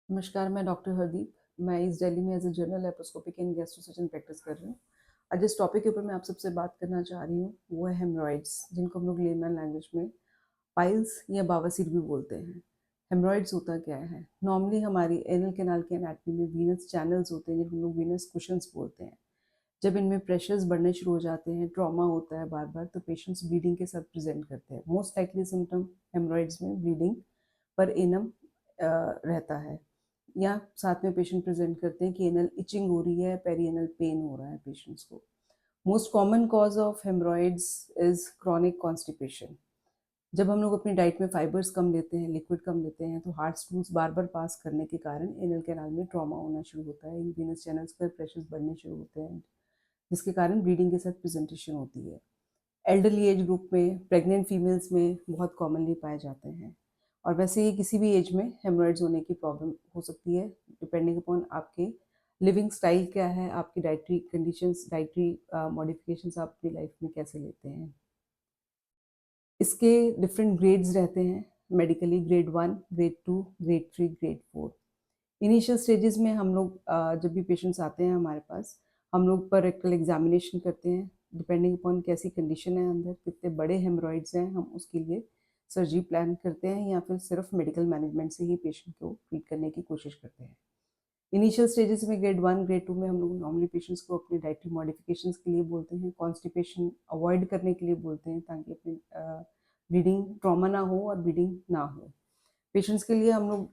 नमस्कार, मैं डॉक्टर हरदीप। मैं इस दिल्ली में as a general laparoscopic and gastro surgeon practice कर रही हूँ। आज जिस टॉपिक के ऊपर मैं आप सबसे बात करना चाह रही हूँ, वो है हेमरॉइड्स, जिनको हम लोग लेमन लैंग्वेज में पाइल्स या बवासीर भी बोलते हैं। हेमरॉइड्स होता क्या है? नॉर्मली हमारी एनल कैनाल के एनाटमी में वीनस चैनल्स होते हैं, जिनको हम लोग वीनस कुशन्स बोलते हैं। जब इनमें प्रेशर्स बढ़ने शुरू हो जाते हैं, ट्रॉमा होता है बार-बार, तो पेशेंट्स ब्लीडिंग के साथ प्रेज़ेंट करते हैं। मोस्ट लाइकली सिम्पटम हेमरॉइड्स में ब्लीडिंग पर एनम रहता है। या साथ में पेशेंट प्रेजेंट करते हैं कि एनल इचिंग हो रही है, पेरिएनल पेन हो रहा है पेशेंट्स को। Most common cause of haemorrhoids is chronic constipation. जब हम लोग अपनी डाइट में फाइबर्स कम लेते हैं, लिक्विड कम लेते हैं, तो हार्ट स्टूल्स बार बार पास करने के कारण एनल कैनाल में ट्रॉमा होना शुरू होता है, इन वीनस चैनल्स पर प्रेशर्स बढ़ने शुरू होते हैं, जिसके कारण ब्लीडिंग के साथ प्रेजेंटेशन होती है। एल्डरली एज ग्रुप में, प्रेग्नेंट फीमेल्स में बहुत कॉमनली पाए जाते हैं। और वैसे ये किसी भी एज में हेमरॉइड्स होने की प्रॉब्लम हो सकती है, डिपेंडिंग अपॉन आपके लिविंग स्टाइल क्या है, आपकी डाइटरी कंडीशंस, डाइटरी मॉडिफिकेशंस आप अपनी लाइफ में कैसे लेते हैं। इसके डिफरेंट ग्रेड्स रहते हैं medically, grade 1, grade 2, grade 3, grade 4। Initial stages में हम लोग जब भी पेशेंट्स आते हैं हमारे पास, हम लोग पर रेक्टल एग्जामिनेशन करते हैं, डिपेंडिंग अपॉन कैसी कंडीशन है अंदर, कितने बड़े हेमरॉइड्स हैं, हम उसके लिए सर्जरी प्लान करते हैं या फिर सिर्फ मेडिकल मैनेजमेंट से ही पेशेंट को ट्रीट करने की कोशिश करते हैं। इनिशियल स्टेजेस में ग्रेड 1, ग्रेड 2 में हम लोग नॉर्मली पेशेंट्स को अपने डाइटरी मॉडिफिकेशंस के लिए बोलते हैं, कॉन्स्टिपेशन अवॉइड करने के लिए बोलते हैं, ताकि अपनी ब्लीडिंग ट्रॉमा ना हो और ब्लीडिंग ना हो। पेशेंट्स के लिए हम लोग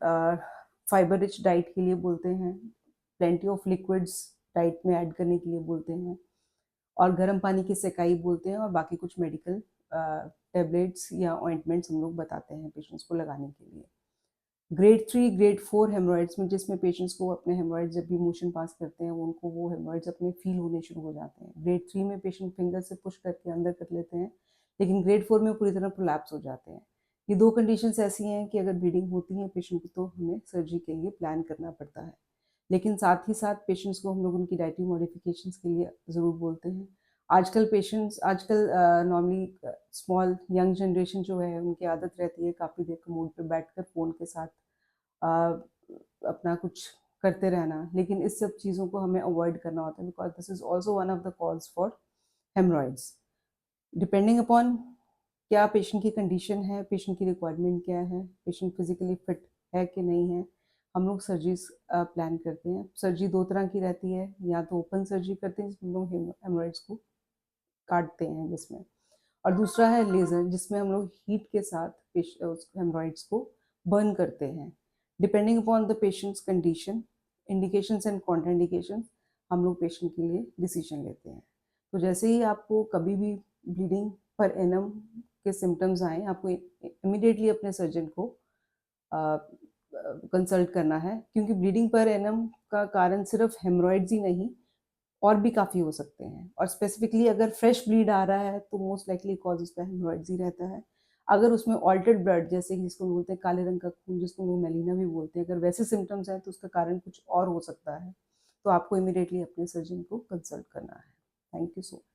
फाइबर रिच डाइट के लिए बोलते हैं, प्लेंटी ऑफ लिक्विड्स डाइट में ऐड करने के लिए बोलते हैं, और गर्म पानी की सेकाई बोलते हैं, और बाकी कुछ मेडिकल टेबलेट्स या ऑइंटमेंट्स हम लोग बताते हैं पेशेंट्स को लगाने के लिए। ग्रेड 3, ग्रेड 4 हेमरॉइड्स में, जिसमें पेशेंट्स को अपने हेमरॉइड्स जब भी मोशन पास करते हैं, उनको वो हेमरॉइड्स अपने फील होने शुरू हो जाते हैं। ग्रेड 3 में पेशेंट फिंगर से पुश करके अंदर कर लेते हैं, लेकिन ग्रेड 4 में पूरी तरह प्रोलैप्स हो जाते हैं। ये दो कंडीशंस ऐसी हैं कि अगर ब्लीडिंग होती है पेशेंट को, तो हमें सर्जरी के लिए प्लान करना पड़ता है। लेकिन साथ ही साथ पेशेंट्स को हम लोग उनकी डाइटरी मॉडिफिकेशंस के लिए ज़रूर बोलते हैं। आजकल नॉर्मली स्मॉल यंग जनरेशन जो है, उनकी आदत रहती है काफ़ी देर कमोड पे बैठकर फ़ोन के साथ अपना कुछ करते रहना, लेकिन इस सब चीज़ों को हमें अवॉइड करना होता है, because this is also one of the cause for haemorrhoids. Depending upon क्या पेशेंट की कंडीशन है, पेशेंट की रिक्वायरमेंट क्या है, पेशेंट फिजिकली फिट है कि नहीं है, हम लोग सर्जरीज प्लान करते हैं। सर्जरी दो तरह की रहती है, या तो ओपन सर्जरी करते हैं जिसमें हम लोग हेमरॉइड्स को काटते हैं जिसमें, और दूसरा है लेज़र, जिसमें हम लोग हीट के साथ हेमरॉइड्स को बर्न करते हैं। Depending upon the patients condition, indications and contraindications, हम लोग पेशेंट के लिए डिसीजन लेते हैं। तो जैसे ही आपको कभी भी ब्लीडिंग पर एनम के सिम्टम्स आएँ, आपको इमीडिएटली अपने सर्जन को कंसल्ट करना है, क्योंकि ब्लीडिंग पर एनम का कारण सिर्फ हेमरॉइड्स ही नहीं, और भी काफ़ी हो सकते हैं। और स्पेसिफिकली अगर फ्रेश ब्लीड आ रहा है, तो मोस्ट लाइकली कॉज उसका हेमरॉइड्स ही रहता है। अगर उसमें ऑल्टर्ड ब्लड, जैसे कि जिसको बोलते हैं काले रंग का खून, जिसको लोग मेलिना भी बोलते हैं, अगर वैसे सिम्टम्स हैं, तो उसका कारण कुछ और हो सकता है। तो आपको इमीडिएटली अपने सर्जन को कंसल्ट करना है। Thank you so much.